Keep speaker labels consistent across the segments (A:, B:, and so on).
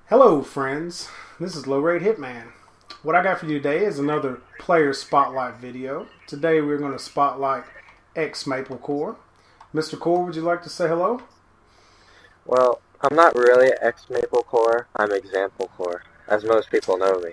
A: Hello, friends. This is Low Rate Hitman. What I got for you today is another player spotlight video. Today we're going to spotlight Exmaple Core. Mr. Core, would you like to say hello?
B: Well, I'm not really Exmaple Core. I'm Example Core, as most people know me.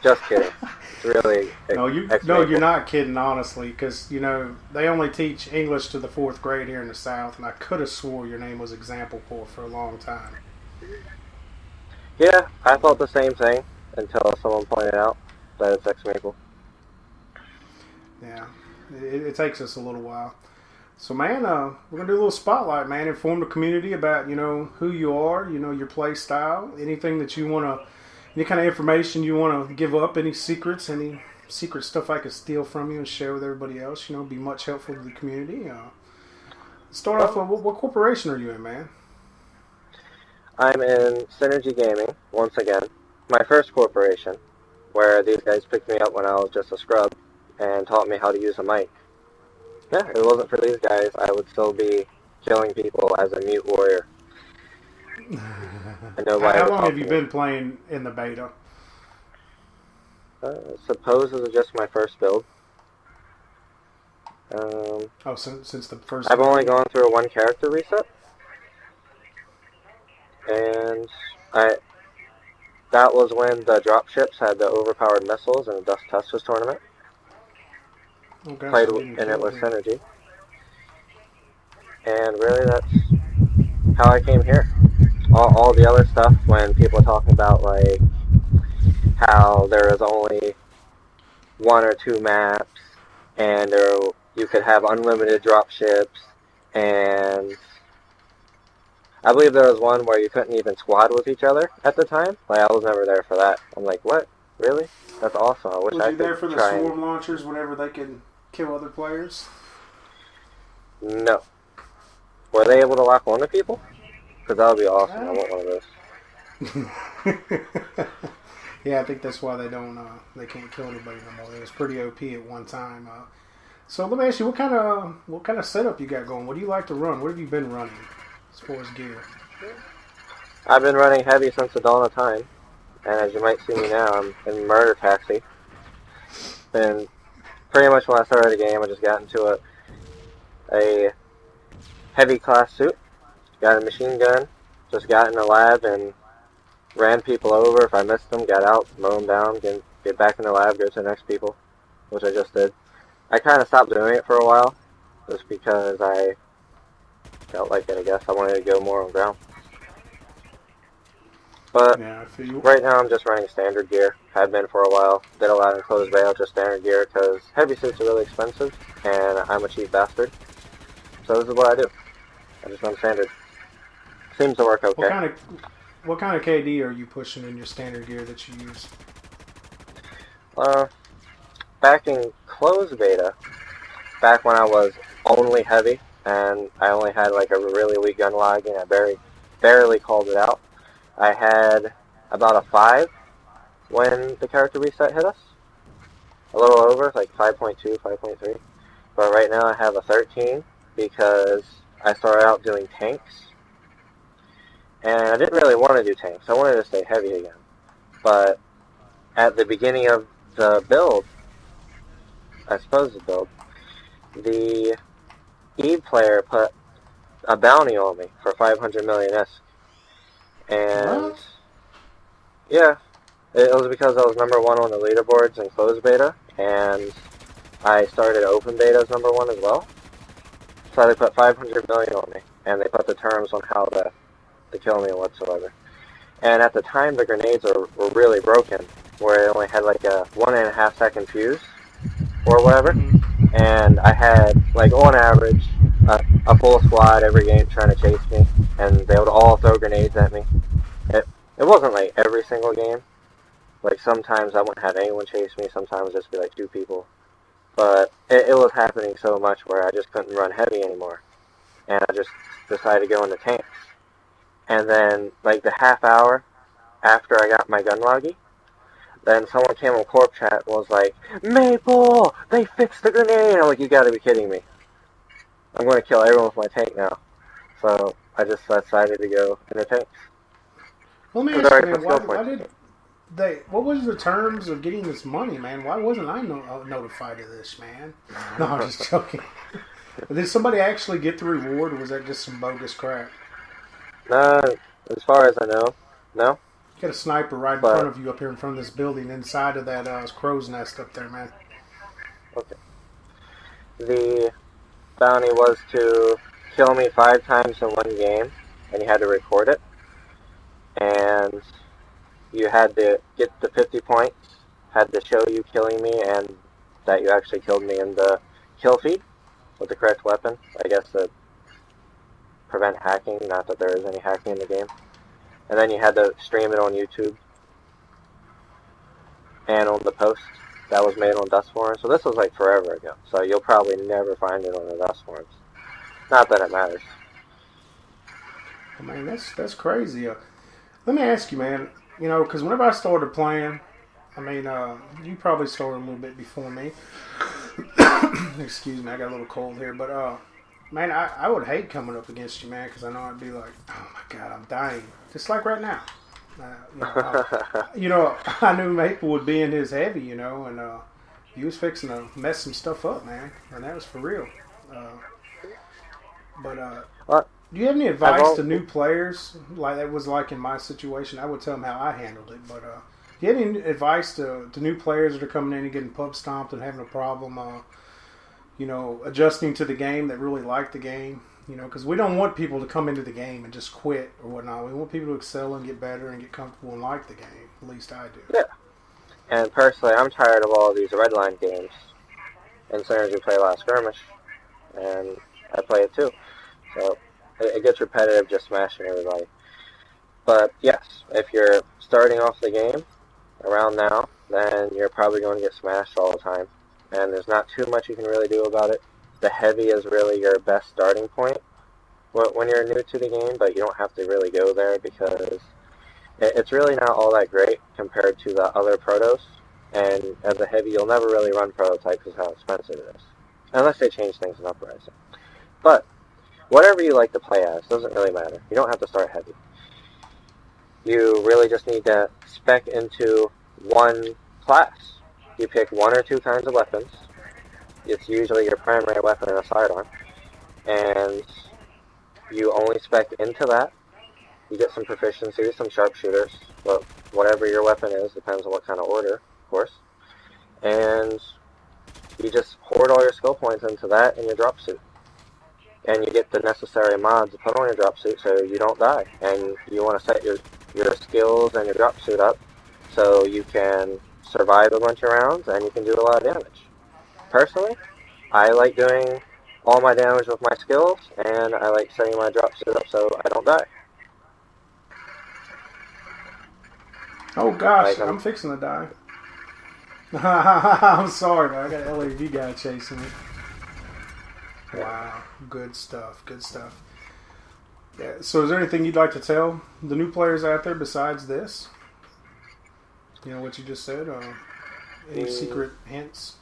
B: Just kidding. It's really
A: No, you're
B: Exmaple.
A: not kidding, honestly, because they only teach English to the fourth grade here in the South, and I could have swore your name was Example Core for a long time.
B: Yeah, I thought the same thing until someone pointed out that it's Exmaple.
A: Yeah, it takes us a little while. So, man, we're gonna do a little spotlight, man. Inform the community about who you are, your play style, anything that you wanna, any kind of information you wanna give up, any secrets, any secret stuff I could steal from you and share with everybody else. Be much helpful to the community. Start off
B: Well,
A: with what corporation are you in, man?
B: I'm in Synergy Gaming, once again. My first corporation, where these guys picked me up when I was just a scrub and taught me how to use a mic. Yeah, if it wasn't for these guys, I would still be killing people as a mute warrior. And nobody
A: How
B: would
A: long
B: talk
A: have
B: to
A: you
B: me.
A: been playing in the beta?
B: Suppose this is just my first build. Um,
A: Oh, since the first
B: I've only
A: video.
B: gone through a one character reset, and I that was when the dropships had the overpowered missiles in the Dust Testers tournament.
A: Okay,
B: Played
A: so getting
B: in it
A: killed
B: with
A: here.
B: Synergy, and really that's how I came here. All the other stuff when people are talking about like how there is only one or two maps, and you could have unlimited dropships, and I believe there was one where you couldn't even squad with each other at the time. Like, I was never there for that. I'm like, what? Really? That's awesome. I wish
A: Was
B: I
A: you there
B: could
A: for the
B: try and...
A: swarm launchers whenever they could kill other players?
B: No. Were they able to lock on to people? Because that would be awesome. I
A: Ah.
B: want one of those.
A: Yeah, I think that's why they can't kill anybody no more. It was pretty OP at one time. So let me ask you, what kind of setup you got going? What do you like to run? What have you been running as far as gear?
B: I've been running heavy since the dawn of time. And as you might see me now, I'm in Murder Taxi. And pretty much when I started the game, I just got into a heavy class suit. Got a machine gun. Just got in the lab and ran people over. If I missed them, got out, mow them down, get back in the lab, go to the next people, which I just did. I kind of stopped doing it for a while, just because I felt like it, I guess. I wanted to go more on ground. But
A: Yeah, I feel you.
B: right now I'm just running standard gear. Had been for a while. Did a lot in closed bail, just standard gear, because heavy suits are really expensive, and I'm a cheap bastard. So this is what I do. I just run standard. Seems to work
A: What
B: okay.
A: kind of what kind of KD are you pushing in your standard gear that you use?
B: Uh, Back in closed beta, back when I was only heavy, and I only had like a really weak gun log, and I barely called it out. I had about a 5 when the character reset hit us. A little over, like 5.2, 5.3. But right now I have a 13 because I started out doing tanks. And I didn't really want to do tanks. I wanted to stay heavy again. But at the beginning of the build, I suppose the build, the Eve player put a bounty on me for 500 million ISK. And
A: What?
B: yeah, it was because I was number 1 on the leaderboards in closed beta, and I started open beta as number 1 as well. So they put 500 million on me, and they put the terms on how to kill me whatsoever. And at the time, the grenades were really broken, where it only had like a 1.5 second fuse or whatever.
A: Mm-hmm.
B: And I had, like, on average, a full squad every game trying to chase me, and they would all throw grenades at me. It wasn't like every single game. Like, sometimes I wouldn't have anyone chase me, sometimes it would just be like 2 people. But it was happening so much where I just couldn't run heavy anymore. And I just decided to go into tanks. And then, like, the half hour after I got my gun loggy, then someone came on Corp Chat and was like, Maple! They fixed the grenade! I'm like, you gotta be kidding me. I'm gonna kill everyone with my tank now. So I just decided to go into tanks.
A: Well, let
B: It
A: me
B: was
A: ask you,
B: already
A: man.
B: put
A: Why,
B: skill
A: why
B: points.
A: did they? What was the terms of getting this money, man? Why wasn't I notified of this, man? No, I'm just joking. Did somebody actually get the reward, or was that just some bogus crap?
B: No, as far as I know, no.
A: You got a sniper right in front
B: But
A: of you up here in front of this building, inside of that crow's nest up there, man.
B: okay, the bounty was to kill me 5 times in one game, and you had to record it, and you had to get the 50 points, had to show you killing me and that you actually killed me in the kill feed with the correct weapon. I guess to prevent hacking, not that there is any hacking in the game. And then you had to stream it on YouTube and on the post that was made on Dust Forums. So this was like forever ago. So you'll probably never find it on the Dust Forums. Not that it matters.
A: I mean, that's crazy. Let me ask you, man. You know, because whenever I started playing, I mean, you probably started a little bit before me. Excuse me, I got a little cold here, but man, I would hate coming up against you, man, because I know I'd be like, oh my god, I'm dying, just like right now. I knew Maple would be in his heavy, and he was fixing to mess some stuff up, man, and that was for real. But
B: Well,
A: do you have any
B: I've
A: advice to new players? Like that was like in my situation, I would tell them how I handled it. But do you have any advice to new players that are coming in and getting pub stomped and having a problem? Adjusting to the game that really like the game. Because we don't want people to come into the game and just quit or whatnot. We want people to excel and get better and get comfortable and like the game. At least I do.
B: yeah. And personally, I'm tired of all of these red line games. And as soon as we play Last Skirmish, and I play it too. So it gets repetitive just smashing everybody. But yes, if you're starting off the game around now, then you're probably going to get smashed all the time. And there's not too much you can really do about it. The heavy is really your best starting point when you're new to the game, but you don't have to really go there because it's really not all that great compared to the other protos. And as a heavy, you'll never really run prototype because how expensive it is. Unless they change things in Uprising. But whatever you like to play as doesn't really matter. You don't have to start heavy. You really just need to spec into one class. You pick 1 or 2 kinds of weapons. It's usually your primary weapon and a sidearm. And you only spec into that. You get some proficiency, some sharpshooters, but whatever your weapon is, depends on what kind of order, of course. And you just hoard all your skill points into that and your drop suit. And you get the necessary mods to put on your drop suit so you don't die. And you want to set your skills and your drop suit up so you can survive a bunch of rounds and you can do a lot of damage. Personally, I like doing all my damage with my skills, and I like setting my drop suit up so I don't die.
A: Oh gosh,
B: Like
A: I'm fixing to die. I'm sorry, man. I got an LAV guy chasing me. Wow, good stuff. Good stuff. Yeah. So, is there anything you'd like to tell the new players out there besides this? What you just said. Any secret hints?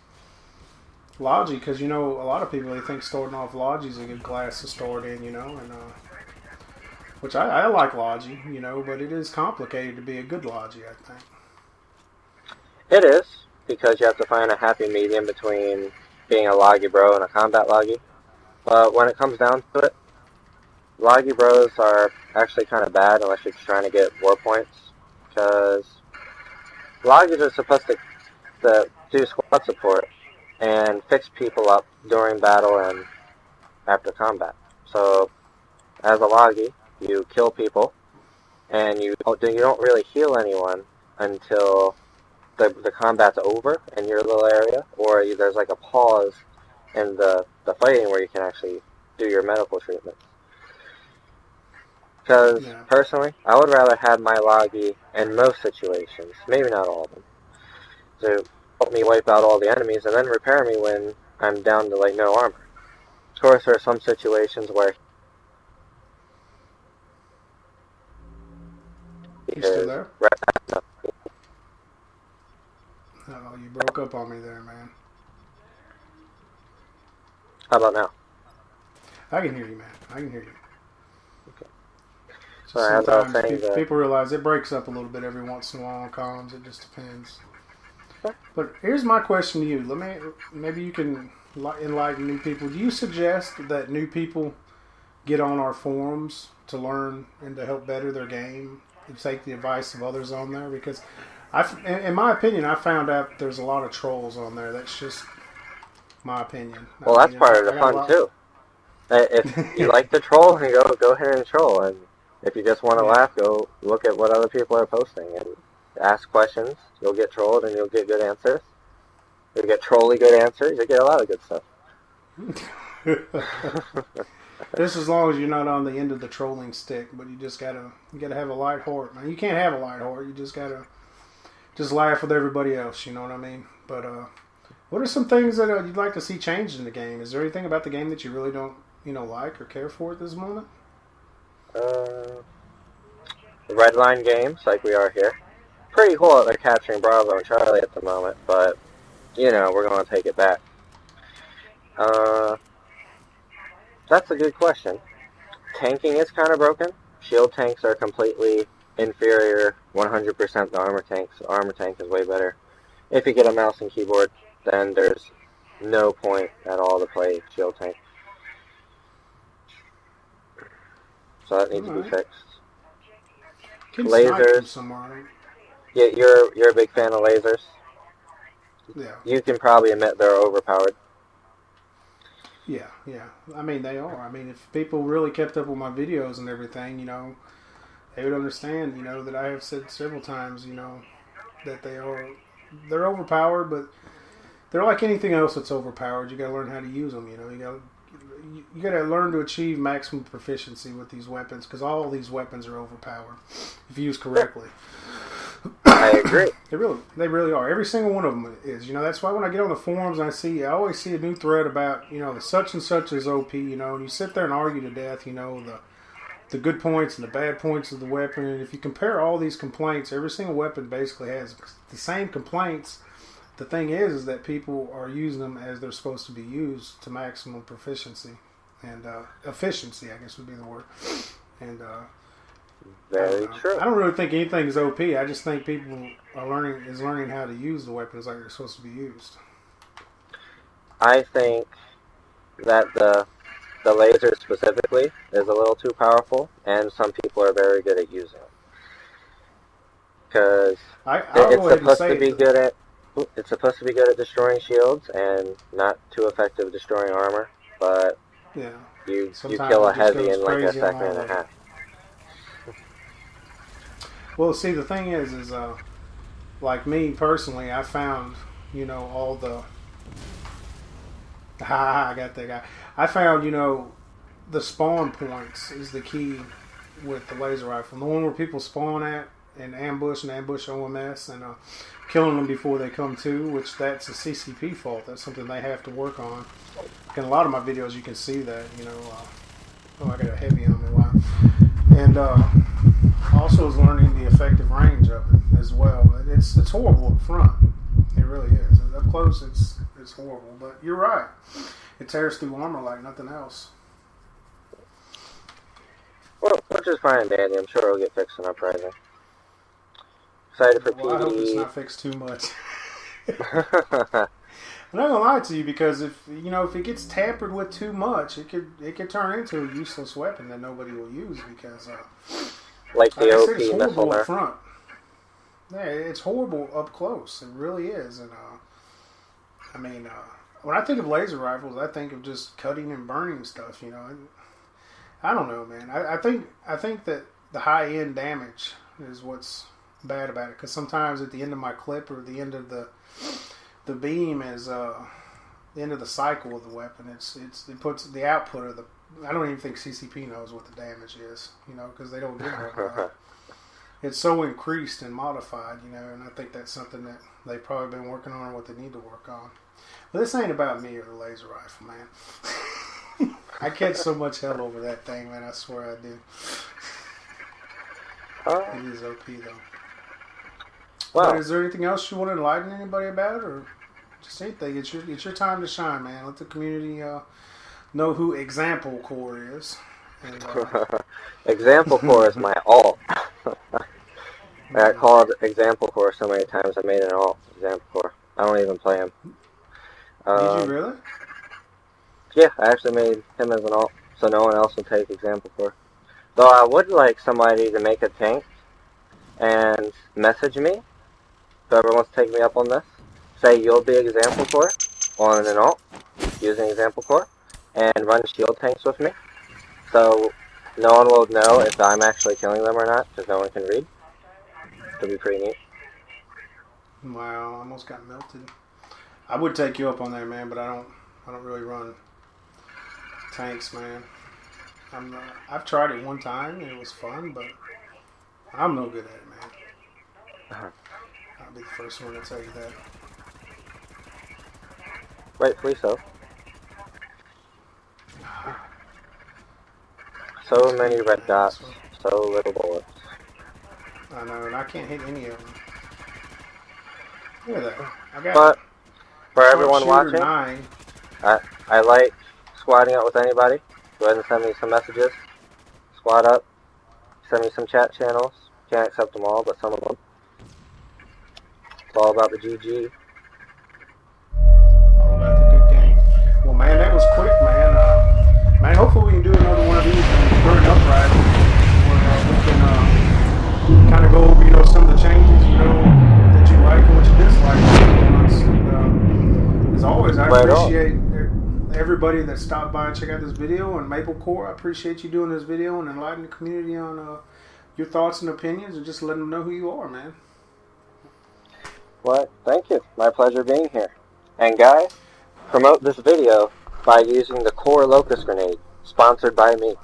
A: Logi, because a lot of people they think starting off Logi is a good class to start in. And which I like Logi, but it is complicated to be a good Logi, I think.
B: It is, because you have to find a happy medium between being a Logi bro and a combat Logi. But when it comes down to it, Logi bros are actually kind of bad unless you're trying to get war points, because Logis are supposed to do squad support and fix people up during battle and after combat. So, as a Logi, you kill people, and you don't really heal anyone until the combat's over in your little area, or there's like a pause in the fighting where you can actually do your medical treatments. Because, personally, I would rather have my Logi in most situations, maybe not all of them, to help me wipe out all the enemies and then repair me when I'm down to like no armor. Of course, there are some situations where
A: You still there? Oh, you broke up on me there, man.
B: How about now?
A: I can hear you, man. I can hear you.
B: Okay. as I was
A: sometimes
B: saying,
A: people realize it breaks up a little bit every once in a while on comms. It just depends. But here's my question to you. Maybe you can enlighten new people. Do you suggest that new people get on our forums to learn and to help better their game and take the advice of others on there? Because in my opinion, I found out there's a lot of trolls on there. That's just my opinion.
B: Well, that's part of the fun too. If you like to troll, go ahead and troll. And if you just want to laugh, go look at what other people are posting and ask questions. You'll get trolled and you'll get good answers. You'll get trolly good answers. You'll get a lot of good stuff.
A: Just as long as you're not on the end of the trolling stick, but you gotta have a light heart, man. You can't have a light heart. You just gotta laugh with everybody else. You know what I mean? But what are some things that you'd like to see changed in the game? Is there anything about the game that you really don't like or care for at this moment?
B: Red line games like we are here. Pretty cool that they're capturing Bravo and Charlie at the moment, but we're going to take it back. That's a good question. Tanking is kind of broken. Shield tanks are completely inferior 100% to armor tanks. Armor tank is way better. If you get a mouse and keyboard, then there's no point at all to play shield tank. So that needs to be fixed. Lasers. Yeah, you're a big fan of lasers.
A: Yeah.
B: You can probably admit they're overpowered.
A: Yeah. I mean, they are. I mean, if people really kept up with my videos and everything, they would understand, that I have said several times, that they're overpowered, but they're like anything else that's overpowered. You got to learn how to use them. You got to learn to achieve maximum proficiency with these weapons, because all these weapons are overpowered if used correctly.
B: I agree.
A: They really are. Every single one of them is. That's why when I get on the forums, I always see a new thread about, the such and such is OP, and you sit there and argue to death, the good points and the bad points of the weapon. And if you compare all these complaints, every single weapon basically has the same complaints. The thing is that people are using them as they're supposed to be used to maximum proficiency and efficiency, I guess would be the word. And
B: very true.
A: I don't really think anything is OP. I just think people are learning how to use the weapons like they're supposed to be used.
B: I think that the laser specifically is a little too powerful, and some people are very good at using it. Because it's supposed to be good at destroying shields and not too effective at destroying armor, but you kill a heavy in like a second and a half.
A: Well, see, the thing is like me personally, I found, all the... I got that guy. I found, the spawn points is the key with the laser rifle. The one where people spawn at and ambush OMS and killing them before they come to, which that's a CCP fault. That's something they have to work on. In a lot of my videos, you can see that, I got a heavy on me. Wow. And also is learning the effective range of it as well. It's horrible up front. It really is. Up close, it's horrible. But you're right. It tears through armor like nothing else.
B: Well, which is fine, Danny. I'm sure it'll get fixed in Uprising. Excited for PD.
A: I hope it's not fixed too much. I'm not gonna lie to you, because if it gets tampered with too much, it could turn into a useless weapon that nobody will use, because
B: like the OP
A: it's
B: missile
A: horrible up front. Yeah, it's horrible up close. It really is. And when I think of laser rifles, I think of just cutting and burning stuff. I don't know, man. I think that the high end damage is what's bad about it, because sometimes at the end of my clip or the end of the beam is the end of the cycle of the weapon. It puts the output of the... I don't even think CCP knows what the damage is, because they don't give it. It's so increased and modified, and I think that's something that they've probably been working on or what they need to work on. But this ain't about me or the laser rifle, man. I catch so much hell over that thing, man. I swear I do. It is OP, though.
B: Well,
A: but is there anything else you want to enlighten anybody about, or just anything? It's your time to shine, man. Let the community know who Exmaple Core is, And,
B: Example core is my alt. I got called Example core so many times I made an alt Example core. I don't even play him.
A: Did you really?
B: Yeah, I actually made him as an alt, so no one else would take Example core. Though I would like somebody to make a tank and message me, whoever wants to take me up on this. Say you'll be Example core on an alt, using Example core, and run shield tanks with me. So no one will know if I'm actually killing them or not, because no one can read. It'll be pretty neat.
A: Wow, I almost got melted. I would take you up on that, man, but I don't really run tanks, man. I've tried it one time and it was fun, but I'm no good at it, man. I'll be the first one to tell you that.
B: Rightfully so. So many red dots, so little bullets.
A: I know, and I can't hit any of them. Look at that. I got
B: But for everyone watching,
A: 9.
B: I like squatting up with anybody. Go ahead and send me some messages. Squat up. Send me some chat channels. Can't accept them all, but some of them. It's all about the GG.
A: All about the good game. Well, man, that was quick, man. Man, hopefully we can do another one of these during Uprising, where we can kind of go over, some of the changes, that you like and what you dislike. And, as always, I appreciate everybody that stopped by and checked out this video. And Maple Core, I appreciate you doing this video and enlightening the community on your thoughts and opinions, and just letting them know who you are, man.
B: Well, thank you. My pleasure being here. And guys, promote this video by using the Core Locust Grenade, sponsored by me.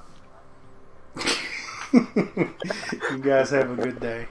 A: You guys have a good day.